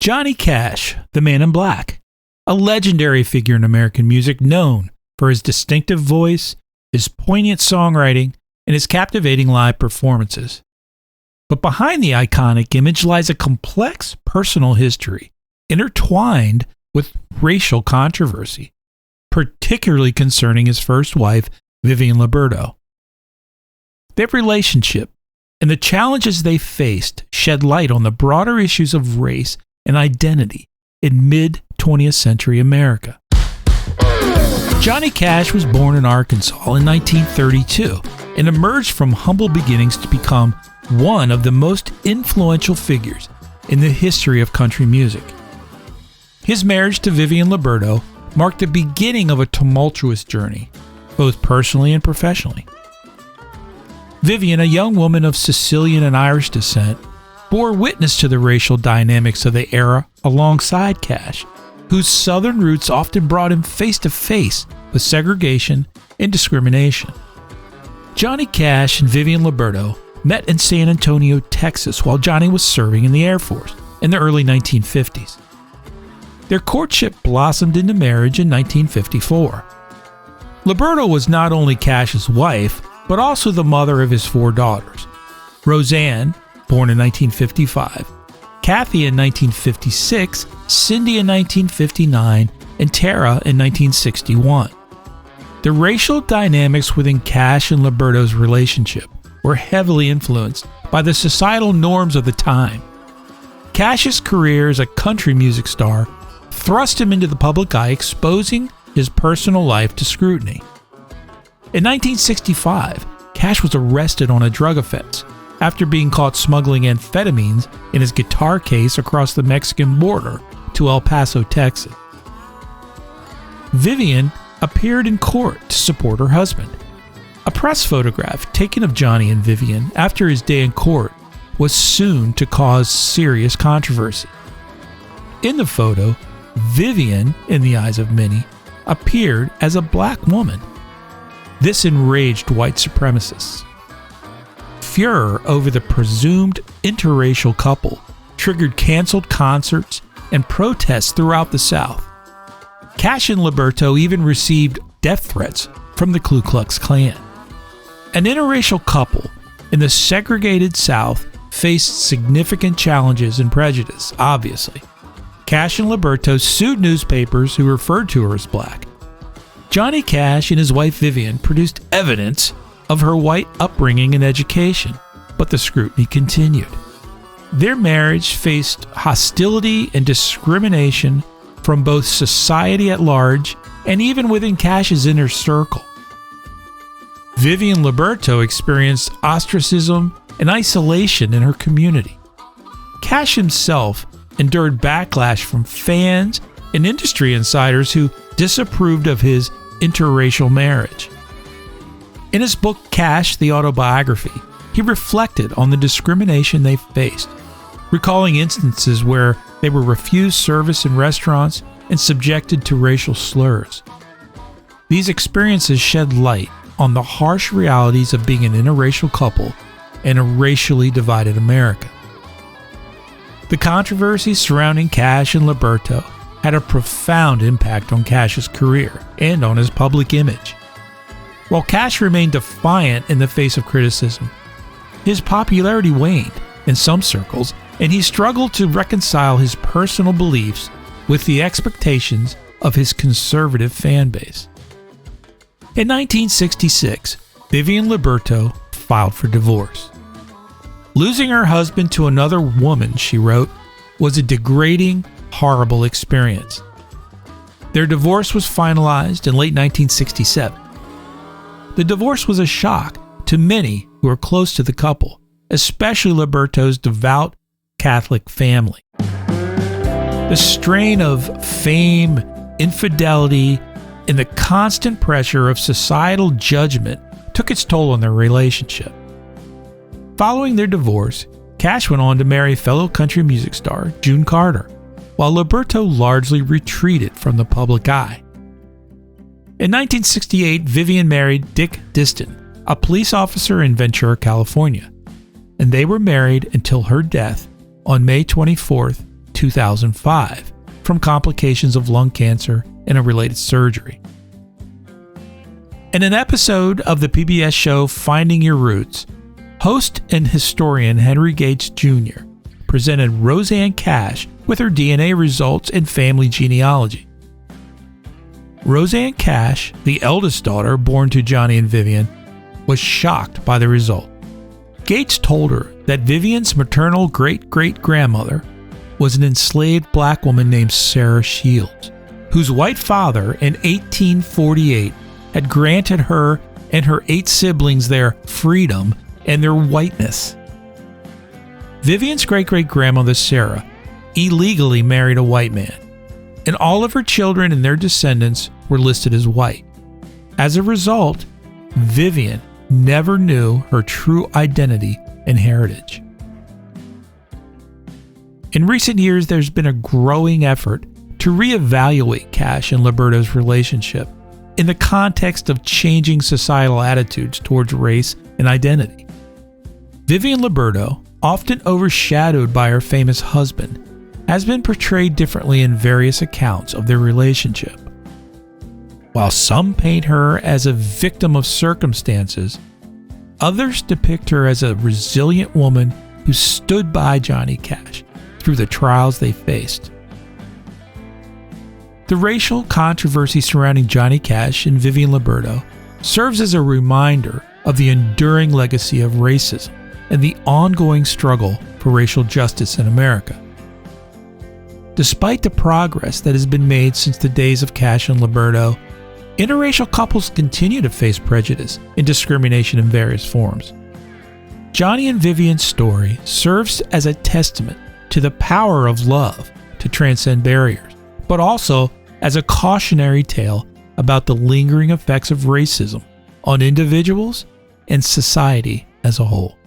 Johnny Cash, the Man in Black, a legendary figure in American music known for his distinctive voice, his poignant songwriting, and his captivating live performances. But behind the iconic image lies a complex personal history intertwined with racial controversy, particularly concerning his first wife, Vivian Liberto. Their relationship and the challenges they faced shed light on the broader issues of race and identity in mid-20th century America. Johnny Cash was born in Arkansas in 1932 and emerged from humble beginnings to become one of the most influential figures in the history of country music. His marriage to Vivian Liberto marked the beginning of a tumultuous journey, both personally and professionally. Vivian, a young woman of Sicilian and Irish descent, bore witness to the racial dynamics of the era alongside Cash, whose Southern roots often brought him face to face with segregation and discrimination. Johnny Cash and Vivian Liberto met in San Antonio, Texas, while Johnny was serving in the Air Force in the early 1950s. Their courtship blossomed into marriage in 1954. Liberto was not only Cash's wife, but also the mother of his 4 daughters: Roseanne, born in 1955, Kathy in 1956, Cindy in 1959, and Tara in 1961. The racial dynamics within Cash and Liberto's relationship were heavily influenced by the societal norms of the time. Cash's career as a country music star thrust him into the public eye, exposing his personal life to scrutiny. In 1965, Cash was arrested on a drug offense after being caught smuggling amphetamines in his guitar case across the Mexican border to El Paso, Texas. Vivian appeared in court to support her husband. A press photograph taken of Johnny and Vivian after his day in court was soon to cause serious controversy. In the photo, Vivian, in the eyes of many, appeared as a black woman. This enraged white supremacists. Furor over the presumed interracial couple triggered canceled concerts and protests throughout the South. Cash and Liberto even received death threats from the Ku Klux Klan. An interracial couple in the segregated South faced significant challenges and prejudice, obviously. Cash and Liberto sued newspapers who referred to her as black. Johnny Cash and his wife Vivian produced evidence of her white upbringing and education, but the scrutiny continued. Their marriage faced hostility and discrimination from both society at large and even within Cash's inner circle. Vivian Liberto experienced ostracism and isolation in her community. Cash himself endured backlash from fans and industry insiders who disapproved of his interracial marriage. In his book Cash, the Autobiography, he reflected on the discrimination they faced, recalling instances where they were refused service in restaurants and subjected to racial slurs. These experiences shed light on the harsh realities of being an interracial couple in a racially divided America. The controversy surrounding Cash and Liberto had a profound impact on Cash's career and on his public image. While Cash remained defiant in the face of criticism, his popularity waned in some circles, and he struggled to reconcile his personal beliefs with the expectations of his conservative fan base. In 1966, Vivian Liberto filed for divorce. Losing her husband to another woman, she wrote, was a degrading, horrible experience. Their divorce was finalized in late 1967. The divorce was a shock to many who were close to the couple, especially Liberto's devout Catholic family. The strain of fame, infidelity, and the constant pressure of societal judgment took its toll on their relationship. Following their divorce, Cash went on to marry fellow country music star June Carter, while Liberto largely retreated from the public eye. In 1968, Vivian married Dick Diston, a police officer in Ventura, California, and they were married until her death on May 24, 2005 from complications of lung cancer and a related surgery. In an episode of the PBS show Finding Your Roots, host and historian Henry Gates Jr. presented Rosanne Cash with her DNA results and family genealogy. Rosanne Cash, the eldest daughter born to Johnny and Vivian, was shocked by the result. Gates told her that Vivian's maternal great-great-grandmother was an enslaved black woman named Sarah Shields, whose white father in 1848 had granted her and her 8 siblings their freedom and their whiteness. Vivian's great-great-grandmother Sarah illegally married a white man, and all of her children and their descendants were listed as white. As a result, Vivian never knew her true identity and heritage. In recent years, there's been a growing effort to reevaluate Cash and Liberto's relationship in the context of changing societal attitudes towards race and identity. Vivian Liberto, often overshadowed by her famous husband, has been portrayed differently in various accounts of their relationship. While some paint her as a victim of circumstances, others depict her as a resilient woman who stood by Johnny Cash through the trials they faced. The racial controversy surrounding Johnny Cash and Vivian Liberto serves as a reminder of the enduring legacy of racism and the ongoing struggle for racial justice in America. Despite the progress that has been made since the days of Cash and Liberto, interracial couples continue to face prejudice and discrimination in various forms. Johnny and Vivian's story serves as a testament to the power of love to transcend barriers, but also as a cautionary tale about the lingering effects of racism on individuals and society as a whole.